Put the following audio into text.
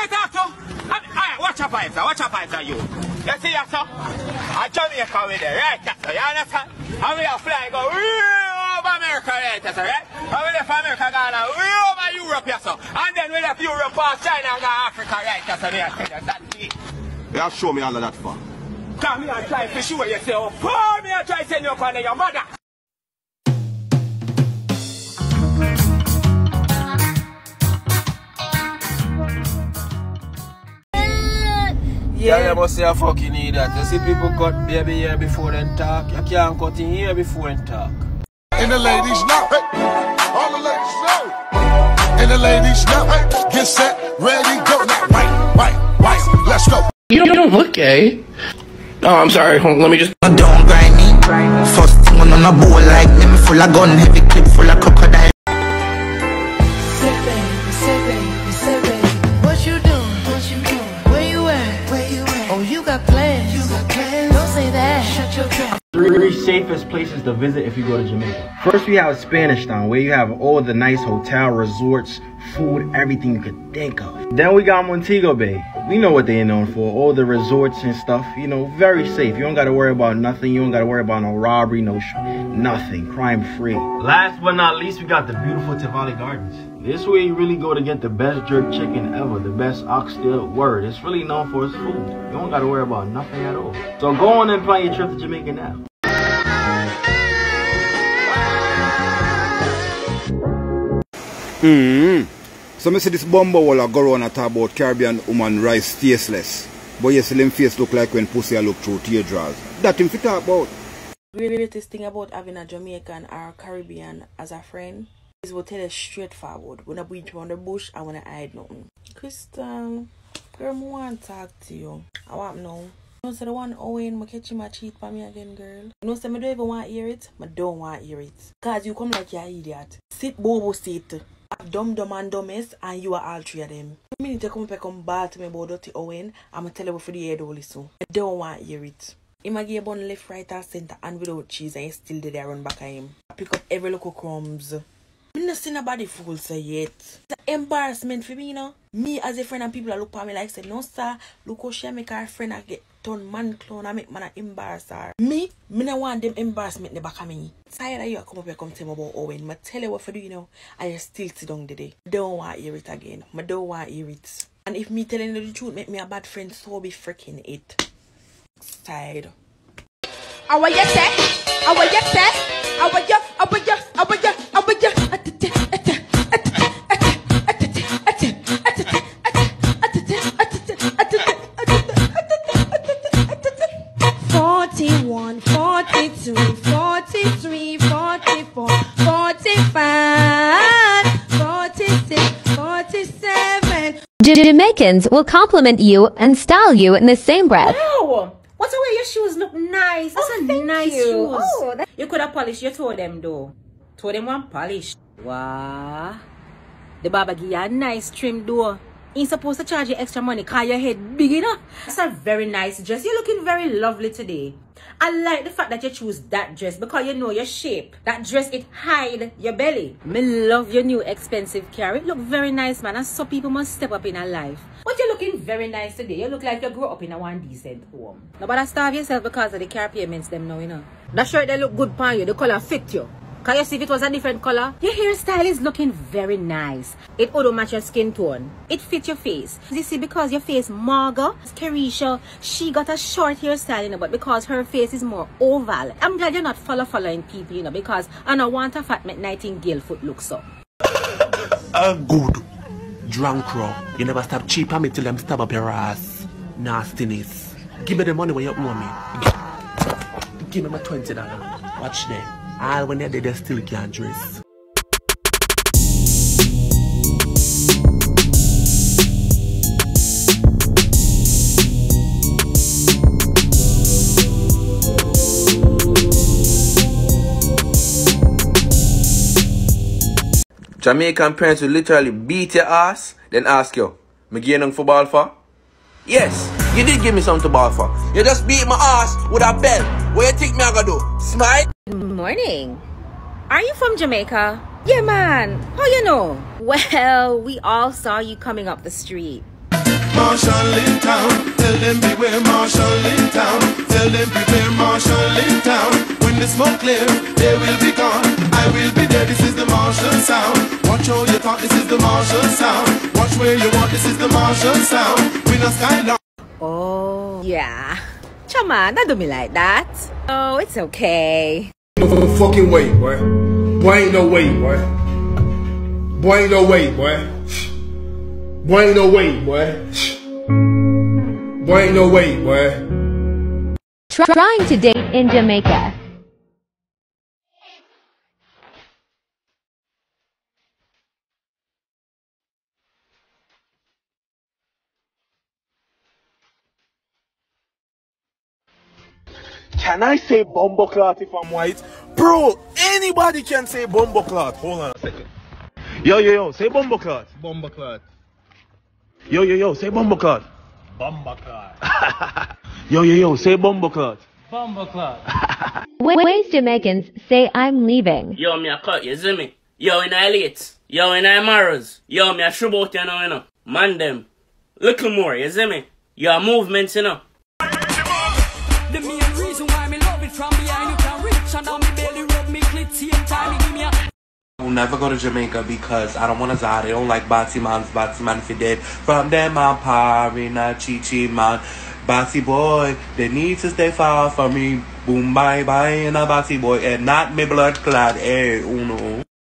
you talk to? Alright, watch your pipes, you. You see that, sir? Jamaica with it, right, sir? You understand? And we are flying go over America, right, sir, right? And we left America, Ghana, over Europe, yes, sir. And then we left Europe, past China, and go Africa, right, sir? That's it. You have shown me all of that for. Come here and try to show yourself. Pour me and try to send you up on your mother. Yeah, you must say a fucking idiot. You see people cut baby here before they talk. You can't cut in here before they talk. And the ladies know. Hey. All the ladies know. And the ladies know. Hey. Get set, ready, go. Now, right. Let's go. You don't look gay. Oh, I'm sorry. Hold on, let me just. Don't grind me. First thing on a bowl like them. Full of gun, heavy clip, full of crocodile. Say baby. What you doing? Where you at? Oh, you got plans. Don't say that. Shut your trap. Three safest places to visit if you go to Jamaica. First, we have Spanish Town, where you have all the nice hotel, resorts, food, everything you could think of. Then we got Montego Bay. We know what they're known for, all the resorts and stuff. You know, very safe. You don't got to worry about nothing. You don't got to worry about no robbery, nothing. Crime free. Last but not least, we got the beautiful Tivoli Gardens. This way you really go to get the best jerk chicken ever, the best oxtail. Word. It's really known for its food. You don't got to worry about nothing at all. So go on and plan your trip to Jamaica now. So me see this bumbo wall go around and talk about Caribbean woman rise tasteless. But yes, them face look like when pussy look through teardrops. That him fit talk about. The greatest thing about having a Jamaican or a Caribbean as a friend is we'll tell you straightforward. When I beat you on the bush, I wanna hide nothing. Crystal, girl, I want to talk to you. I want to know. You know, so the one Owen, I catch him a cheat for me again, girl. You know, so I don't even want to hear it. I don't want to hear it. Cause you come like you're an idiot. Sit bobo sit. Dumb and dumbest, and you are all three of them. The minute you come up and come back to me about dirty Owen, I'm going to tell you for the head only so. I don't want to hear it. He might give one left, right, or center, and without cheese, and he still did there run back at him. I pick up every little crumbs. I'm not seeing nobody fool so yet. It's an embarrassment for me, you know. Me as a friend and people look at me like say, no sir, look how she make her friend and get turn man clown and make man embarrass her. Me no want them embarrassment in the back of me. Tired of you come up here come tell me about Owen. I tell you what to do, you know, and you still sit down today. Don't want to hear it again. I don't want to hear it. And if me telling you the truth make me a bad friend, so be freaking it. Tired. How you say? How you say? How you? Jamaicans will compliment you and style you in the same breath. Wow! What the way your shoes look nice. That's a nice shoes. Oh, you could have polished your toe them though. Toe them one polish. Wow. The barber give you a nice trim though. Ain't supposed to charge you extra money cause your head big enough. That's a very nice dress. You're looking very lovely today. I like the fact that you choose that dress because you know your shape. That dress, it hide your belly. Me love your new expensive car. It look very nice, man. And so people must step up in our life. But you're looking very nice today. You look like you grew up in a one decent home. No, but starve yourself because of the car payments them now, you know. That shirt, they look good on you. The color fit you. Can you see if it was a different color? Your hairstyle is looking very nice. It auto match your skin tone. It fits your face. You see, because your face Margot, Carisha, she got a short hairstyle, you know, but because her face is more oval. I'm glad you're not following people, you know, because I don't want a fat Nightingale foot look so. Good. Drunk crow. You never stop cheap on me till them stab up your ass. Nastiness. Give me the money when you owe me. Give me my $20. Watch them. All when they're there, they still can't dress. Jamaican parents will literally beat your ass, then ask you, me give you football for? Yes, you did give me something to ball for. You just beat my ass with a bell. What you think me I gonna do? Smile? Morning. Are you from Jamaica? Yeah, man. How you know? Well, we all saw you coming up the street. Marshall in town. Tell them beware Marshall in town. Tell them beware Marshall in town. When the smoke clear, they will be gone. I will be there, this is the Marshall sound. Watch how you talk, this is the Marshall sound. Watch where you want, this is the Marshall sound. We not skyline. Oh, yeah. Chama, don't do me like that. Oh, it's okay. No fucking way, boy. Boy, ain't no way, boy. Boy, ain't no way, boy. Boy, ain't no way, boy. Boy, ain't no way, boy. Trying to date in Jamaica. Can I say bumbleclot if I'm white? Bro, anybody can say bumbleclot. Hold on a second. Yo, say bumbleclot. Bumbleclot. Yo, say bumbleclot. Bumbleclot. Yo, say bumbleclot. Bumbleclot. Ways Jamaicans say I'm leaving. Yo, me a cut, you see me? Yo, in I late. Yo, in I marrows. Yo, me a shrub out, you know. Man them. Little more, you see me? Yo, movements, you know. The main reason why me love it from behind, you can reach and on me belly rub me clit same time you give me a. I will never go to Jamaica because I don't want to die. They don't like Batsy man if you dead. From them I'm parry, not chi man. Batsy boy, they need to stay far from me. Boom bye bye and a Batsy boy and not me blood clad. Hey, uno.